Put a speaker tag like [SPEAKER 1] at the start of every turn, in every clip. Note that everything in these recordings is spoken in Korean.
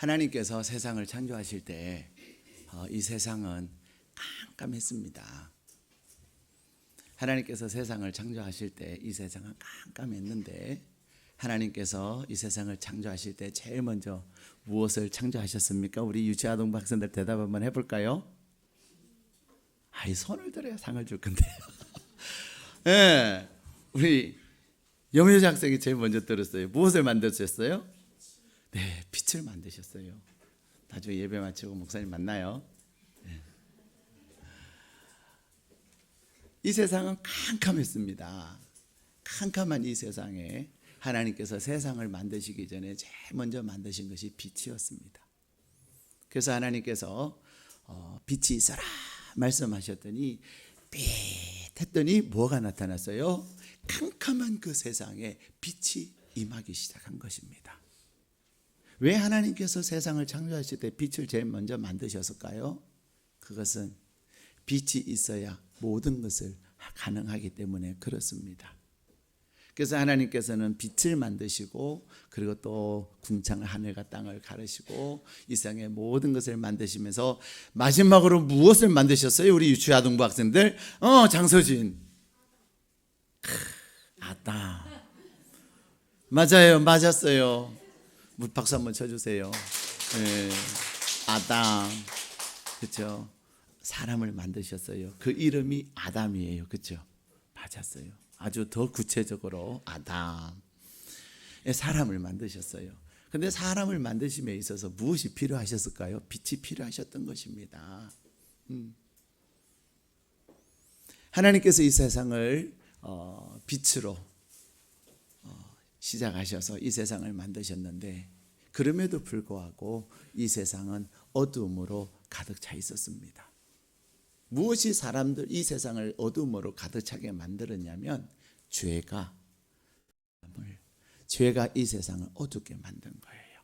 [SPEAKER 1] 하나님께서 세상을 창조하실 때 이 세상은 깜깜했습니다. 하나님께서 세상을 창조하실 때 이 세상은 깜깜했는데 하나님께서 이 세상을 창조하실 때 제일 먼저 무엇을 창조하셨습니까? 우리 유치아동 학생들 대답 한번 해볼까요? 아이, 손을 들어야 상을 줄 건데요. 네, 우리 염효자 학생이 제일 먼저 들었어요. 무엇을 만드셨어요? 네, 빛을 만드셨어요. 나중에 예배 마치고 목사님 만나요. 네. 이 세상은 캄캄했습니다. 캄캄한 이 세상에 하나님께서 세상을 만드시기 전에 제일 먼저 만드신 것이 빛이었습니다. 그래서 하나님께서 빛이 있어라 말씀하셨더니 빛 했더니 뭐가 나타났어요? 캄캄한 그 세상에 빛이 임하기 시작한 것입니다. 왜 하나님께서 세상을 창조하실 때 빛을 제일 먼저 만드셨을까요? 그것은 빛이 있어야 모든 것을 가능하기 때문에 그렇습니다. 그래서 하나님께서는 빛을 만드시고 그리고 또 궁창을 하늘과 땅을 가르시고 이 세상의 모든 것을 만드시면서 마지막으로 무엇을 만드셨어요? 우리 유치아동부 학생들 장서진 아따 맞아요. 맞았어요. 박수 한번 쳐주세요. 네. 아담 그렇죠. 사람을 만드셨어요. 그 이름이 아담이에요. 그렇죠. 맞았어요. 아주 더 구체적으로 아담 사람을 만드셨어요. 그런데 사람을 만드심에 있어서 무엇이 필요하셨을까요? 빛이 필요하셨던 것입니다. 하나님께서 이 세상을 빛으로 시작하셔서 이 세상을 만드셨는데 그럼에도 불구하고 이 세상은 어두움으로 가득 차 있었습니다. 무엇이 이 세상을 어두움으로 가득 차게 만들었냐면 죄가 이 세상을 어둡게 만든 거예요.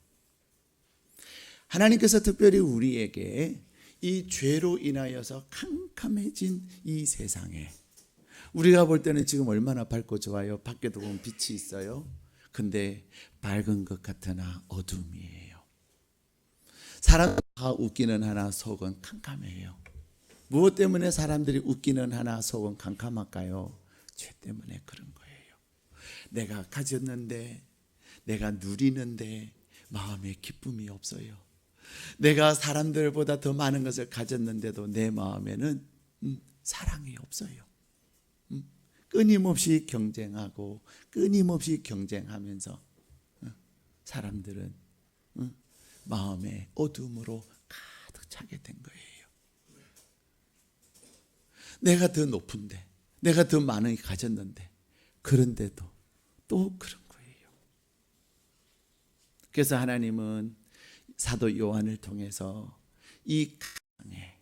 [SPEAKER 1] 하나님께서 특별히 우리에게 이 죄로 인하여서 캄캄해진 이 세상에 우리가 볼 때는 지금 얼마나 밝고 좋아요. 밖에도 보면 빛이 있어요. 근데 밝은 것 같으나 어둠이에요. 사람 다 웃기는 하나 속은 캄캄해요. 무엇 때문에 사람들이 웃기는 하나 속은 캄캄할까요? 죄 때문에 그런 거예요. 내가 가졌는데 내가 누리는데 마음에 기쁨이 없어요. 내가 사람들보다 더 많은 것을 가졌는데도 내 마음에는 사랑이 없어요. 끊임없이 경쟁하고 끊임없이 경쟁하면서 사람들은 마음의 어둠으로 가득 차게 된 거예요. 내가 더 높은데 내가 더 많이 가졌는데 그런데도 또 그런 거예요. 그래서 하나님은 사도 요한을 통해서 이 강에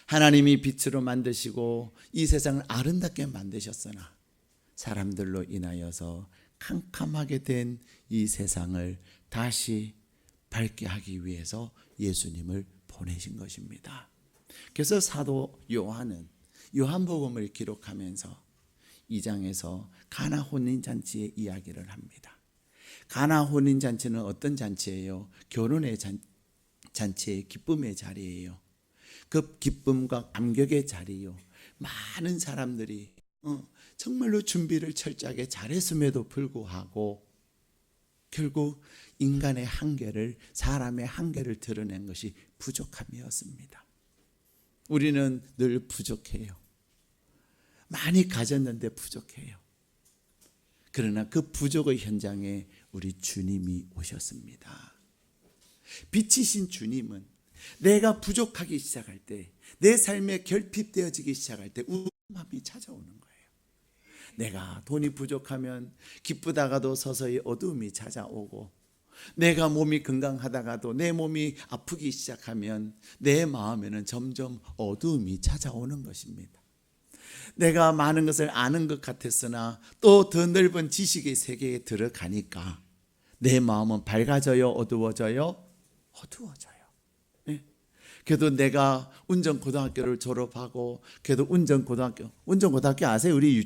[SPEAKER 1] 하나님이 빛으로 만드시고 이 세상을 아름답게 만드셨으나 사람들로 인하여서 캄캄하게 된 이 세상을 다시 밝게 하기 위해서 예수님을 보내신 것입니다. 그래서 사도 요한은 요한복음을 기록하면서 2장에서 가나 혼인잔치의 이야기를 합니다. 가나 혼인잔치는 어떤 잔치예요? 결혼의 잔치의 기쁨의 자리예요. 그 기쁨과 감격의 자리요. 많은 사람들이 정말로 준비를 철저하게 잘했음에도 불구하고 결국 인간의 한계를 사람의 한계를 드러낸 것이 부족함이었습니다. 우리는 늘 부족해요. 많이 가졌는데 부족해요. 그러나 그 부족의 현장에 우리 주님이 오셨습니다. 빛이신 주님은 내가 부족하기 시작할 때, 내 삶에 결핍되어지기 시작할 때 우울함이 찾아오는 거예요. 내가 돈이 부족하면 기쁘다가도 서서히 어두움이 찾아오고, 내가 몸이 건강하다가도 내 몸이 아프기 시작하면 내 마음에는 점점 어두움이 찾아오는 것입니다. 내가 많은 것을 아는 것 같았으나 또 더 넓은 지식의 세계에 들어가니까 내 마음은 밝아져요? 어두워져요? 어두워져요. 그래도 내가 운전고등학교를 졸업하고 그래도 운전고등학교 아세요? 우리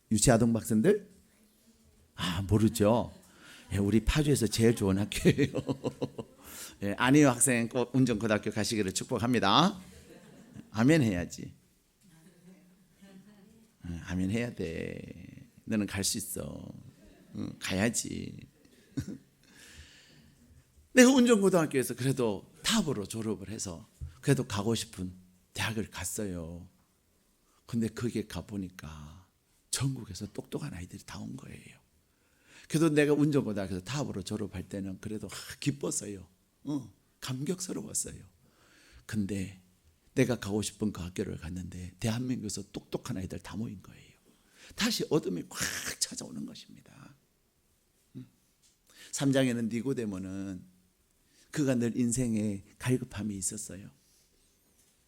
[SPEAKER 1] 유치아동 학생들? 모르죠. 우리 파주에서 제일 좋은 학교예요. 예, 안희호 학생 꼭 운전고등학교 가시기를 축복합니다. 아멘 해야지. 아멘 해야 돼. 너는 갈 수 있어. 가야지. 내가 운전고등학교에서 그래도 탑으로 졸업을 해서 그래도 가고 싶은 대학을 갔어요. 근데 거기에 가보니까 전국에서 똑똑한 아이들이 다 온 거예요. 그래도 내가 운전고등학교에서 탑으로 졸업할 때는 그래도 기뻤어요. 감격스러웠어요. 근데 내가 가고 싶은 그 학교를 갔는데 대한민국에서 똑똑한 아이들 다 모인 거예요. 다시 어둠이 꽉 찾아오는 것입니다. 3장에는 니고데모는 그가 늘 인생에 갈급함이 있었어요.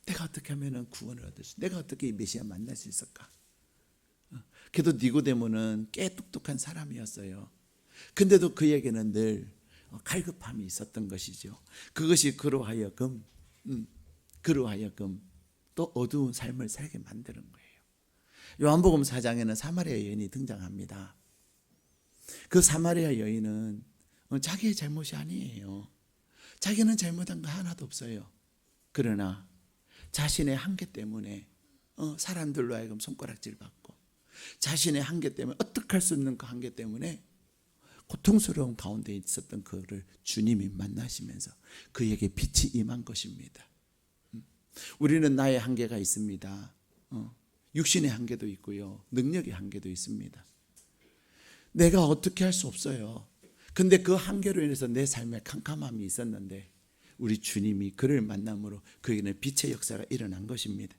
[SPEAKER 1] 내가 어떻게 하면 구원을 얻을 수, 내가 어떻게 이 메시아 만날 수 있을까? 그래도 니고데모는 꽤 똑똑한 사람이었어요. 근데도 그에게는 늘 갈급함이 있었던 것이죠. 그것이 그로 하여금 또 어두운 삶을 살게 만드는 거예요. 요한복음 4장에는 사마리아 여인이 등장합니다. 그 사마리아 여인은 자기의 잘못이 아니에요. 자기는 잘못한 거 하나도 없어요. 그러나 자신의 한계 때문에 사람들로 하여금 손가락질 받고, 자신의 한계 때문에 어떻게 할 수 없는 그 한계 때문에 고통스러운 가운데 있었던 그를 주님이 만나시면서 그에게 빛이 임한 것입니다. 우리는 나의 한계가 있습니다. 육신의 한계도 있고요, 능력의 한계도 있습니다. 내가 어떻게 할 수 없어요. 근데 그 한계로 인해서 내 삶에 캄캄함이 있었는데 우리 주님이 그를 만남으로 그에게는 빛의 역사가 일어난 것입니다.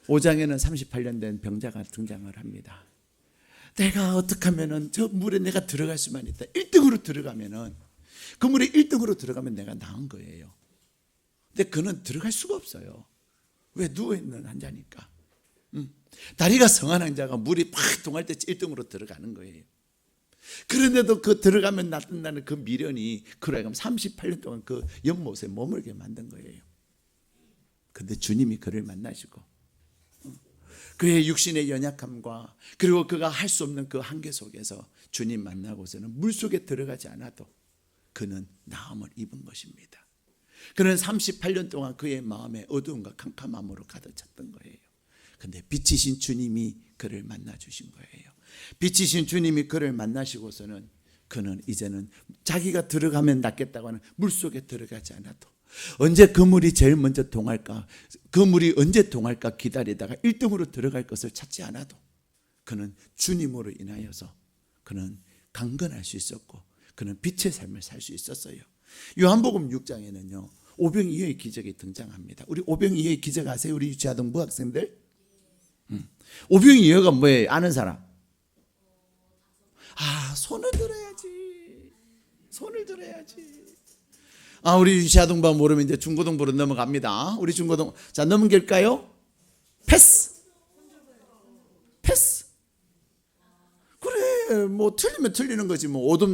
[SPEAKER 1] 5장에는 38년 된 병자가 등장을 합니다. 내가 어떻게 하면은 저 물에 내가 들어갈 수만 있다. 1등으로 들어가면은, 그 물에 1등으로 들어가면 내가 나은 거예요. 근데 그는 들어갈 수가 없어요. 왜? 누워있는 환자니까. 다리가 성한 환자가 물이 팍 동할 때 1등으로 들어가는 거예요. 그런데도 그 들어가면 나타나는 그 미련이 그로 하여금 38년 동안 그 연못에 머물게 만든 거예요. 근데 주님이 그를 만나시고 그의 육신의 연약함과 그리고 그가 할 수 없는 그 한계 속에서 주님 만나고서는 물속에 들어가지 않아도 그는 나음을 입은 것입니다. 그는 38년 동안 그의 마음에 어두움과 캄캄함으로 가득 찼던 거예요. 근데 빛이신 주님이 그를 만나 주신 거예요. 빛이신 주님이 그를 만나시고서는 그는 이제는 자기가 들어가면 낫겠다고 하는 물속에 들어가지 않아도, 언제 그 물이 제일 먼저 동할까, 그 물이 언제 동할까 기다리다가 1등으로 들어갈 것을 찾지 않아도 그는 주님으로 인하여서 그는 강건할 수 있었고 그는 빛의 삶을 살 수 있었어요. 요한복음 6장에는요 오병이어의 기적이 등장합니다. 우리 오병이어의 기적 아세요? 우리 유치아동부 학생들? 오병이어가 뭐예요? 아는 사람? 손을 들어야지. 손을 들어야지. 우리 유치아동부 모르면 이제 중고등부로 넘어갑니다. 우리 중고등, 자, 넘길까요? 패스. 그래, 뭐 틀리면 틀리는 거지. 뭐 오돔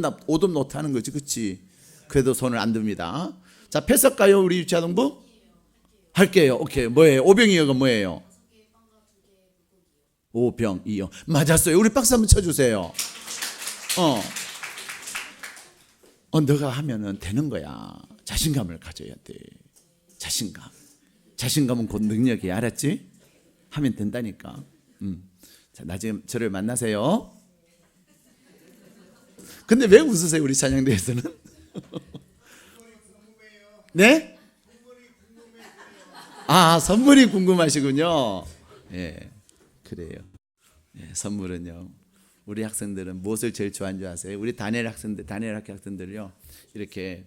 [SPEAKER 1] 노트 하는 거지, 그렇지? 그래도 손을 안 듭니다. 자, 패스할까요, 우리 유치아동부? 할게요. 오케이. 뭐예요? 오병이어가 뭐예요? 오병이어. 맞았어요. 우리 박수 한번 쳐주세요. 너가 하면은 되는 거야. 자신감을 가져야 돼. 자신감은 곧 능력이야. 알았지? 하면 된다니까. 자, 나중에 저를 만나세요. 근데 왜 웃으세요, 우리 찬양대에서는? 네? 선물이 궁금하시군요. 예, 그래요. 예, 선물은요, 우리 학생들은 무엇을 제일 좋아하는 줄 아세요? 우리 다니엘 학교 학생들요, 이렇게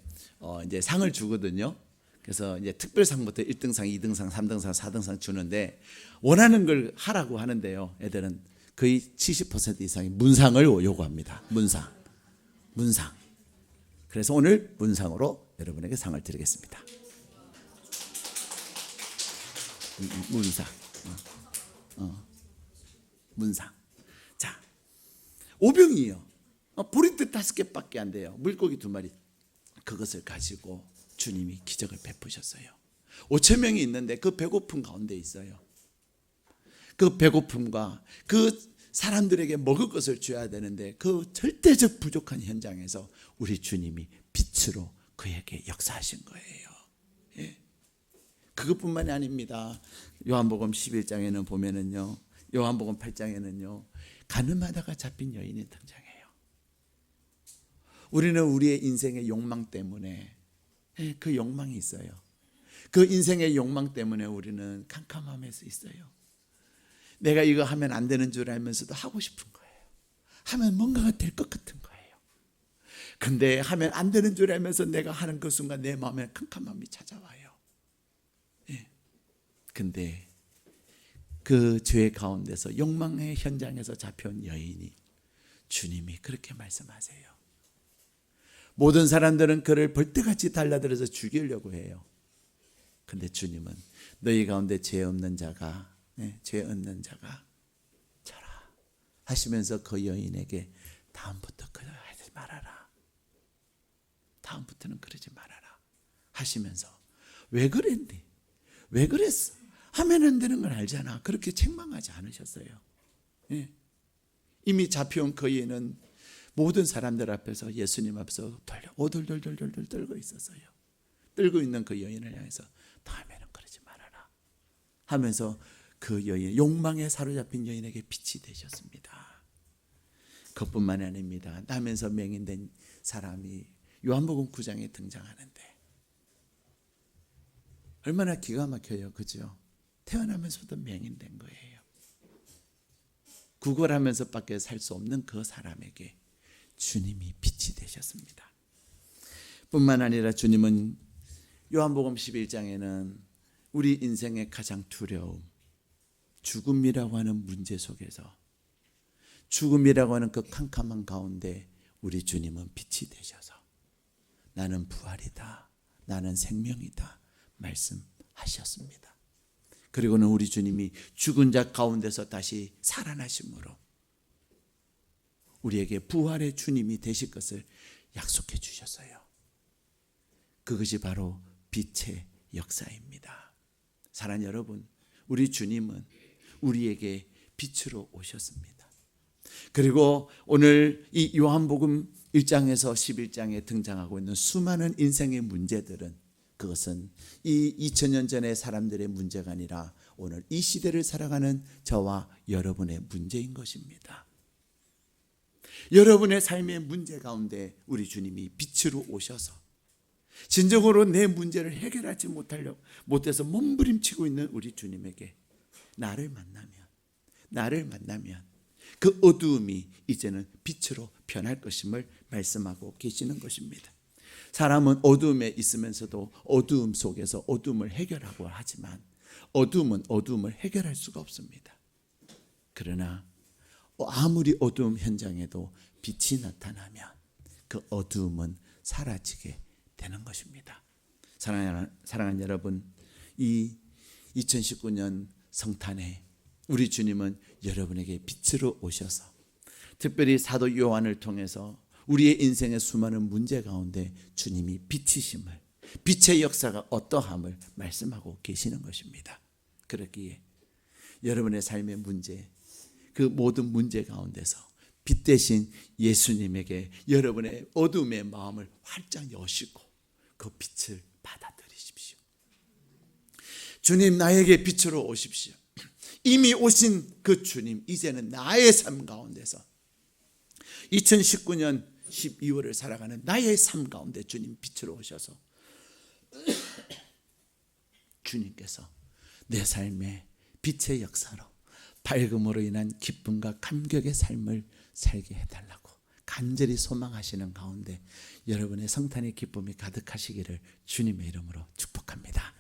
[SPEAKER 1] 이제 상을 주거든요. 그래서 이제 특별상부터 1등상, 2등상, 3등상, 4등상 주는데 원하는 걸 하라고 하는데요, 애들은 거의 70% 이상이 문상을 요구합니다. 문상. 그래서 오늘 문상으로 여러분에게 상을 드리겠습니다. 문상. 자, 오병이요. 보리떡 5개밖에 안 돼요. 물고기 2마리. 그것을 가지고 주님이 기적을 베푸셨어요. 5,000명이 있는데 그 배고픔 가운데 있어요. 그 배고픔과 그 사람들에게 먹을 것을 줘야 되는데 그 절대적 부족한 현장에서 우리 주님이 빛으로 그에게 역사하신 거예요. 예. 그것뿐만이 아닙니다. 요한복음 11장에는 보면은요, 요한복음 8장에는요, 가늠하다가 잡힌 여인이 등장해요. 우리는 우리의 인생의 욕망 때문에, 그 욕망이 있어요. 그 인생의 욕망 때문에 우리는 캄캄함에서 있어요. 내가 이거 하면 안 되는 줄 알면서도 하고 싶은 거예요. 하면 뭔가가 될 것 같은 거예요. 근데 하면 안 되는 줄 알면서 내가 하는 그 순간 내 마음에 캄캄함이 찾아와요. 예. 근데 그 죄 가운데서 욕망의 현장에서 잡혀온 여인이 주님이 그렇게 말씀하세요. 모든 사람들은 그를 벌떼같이 달라들어서 죽이려고 해요. 근데 주님은 너희 가운데 죄 없는 자가, 죄 없는 자가 쳐라 하시면서 그 여인에게 다음부터 그러지 말아라. 다음부터는 그러지 말아라 하시면서 왜 그랬니? 왜 그랬어? 하면 안 되는 걸 알잖아. 그렇게 책망하지 않으셨어요. 예. 이미 잡혀온 그 여인은 모든 사람들 앞에서 예수님 앞에서 오돌돌돌돌 떨고 있었어요. 떨고 있는 그 여인을 향해서 다음에는 그러지 말아라 하면서 그 여인, 욕망에 사로잡힌 여인에게 빛이 되셨습니다. 그것뿐만이 아닙니다. 나면서 맹인된 사람이 요한복음 9장에 등장하는데 얼마나 기가 막혀요. 그죠? 태어나면서부터 맹인된 거예요. 구걸하면서 밖에 살 수 없는 그 사람에게 주님이 빛이 되셨습니다. 뿐만 아니라 주님은 요한복음 11장에는 우리 인생의 가장 두려움, 죽음이라고 하는 문제 속에서, 죽음이라고 하는 그 캄캄한 가운데 우리 주님은 빛이 되셔서 나는 부활이다, 나는 생명이다 말씀하셨습니다. 그리고는 우리 주님이 죽은 자 가운데서 다시 살아나심으로 우리에게 부활의 주님이 되실 것을 약속해 주셨어요. 그것이 바로 빛의 역사입니다. 사랑하는 여러분, 우리 주님은 우리에게 빛으로 오셨습니다. 그리고 오늘 이 요한복음 1장에서 11장에 등장하고 있는 수많은 인생의 문제들은, 그것은 이 2000년 전의 사람들의 문제가 아니라 오늘 이 시대를 살아가는 저와 여러분의 문제인 것입니다. 여러분의 삶의 문제 가운데 우리 주님이 빛으로 오셔서 진정으로 내 문제를 해결하지 못해서 몸부림치고 있는 우리 주님에게 나를 만나면 그 어두움이 이제는 빛으로 변할 것임을 말씀하고 계시는 것입니다. 사람은 어두움에 있으면서도 어두움 속에서 어두움을 해결하고 하지만 어두움은 어두움을 해결할 수가 없습니다. 그러나 아무리 어두움 현장에도 빛이 나타나면 그 어두움은 사라지게 되는 것입니다. 사랑하는 여러분, 이 2019년 성탄에 우리 주님은 여러분에게 빛으로 오셔서 특별히 사도 요한을 통해서 우리의 인생의 수많은 문제 가운데 주님이 빛이심을, 빛의 역사가 어떠함을 말씀하고 계시는 것입니다. 그렇기에 여러분의 삶의 문제, 그 모든 문제 가운데서 빛 대신 예수님에게 여러분의 어둠의 마음을 활짝 여시고 그 빛을 받아들이십시오. 주님, 나에게 빛으로 오십시오. 이미 오신 그 주님, 이제는 나의 삶 가운데서 2019년 12월을 살아가는 나의 삶 가운데 주님 빛으로 오셔서 주님께서 내 삶에 빛의 역사로 밝음으로 인한 기쁨과 감격의 삶을 살게 해달라고 간절히 소망하시는 가운데 여러분의 성탄의 기쁨이 가득하시기를 주님의 이름으로 축복합니다.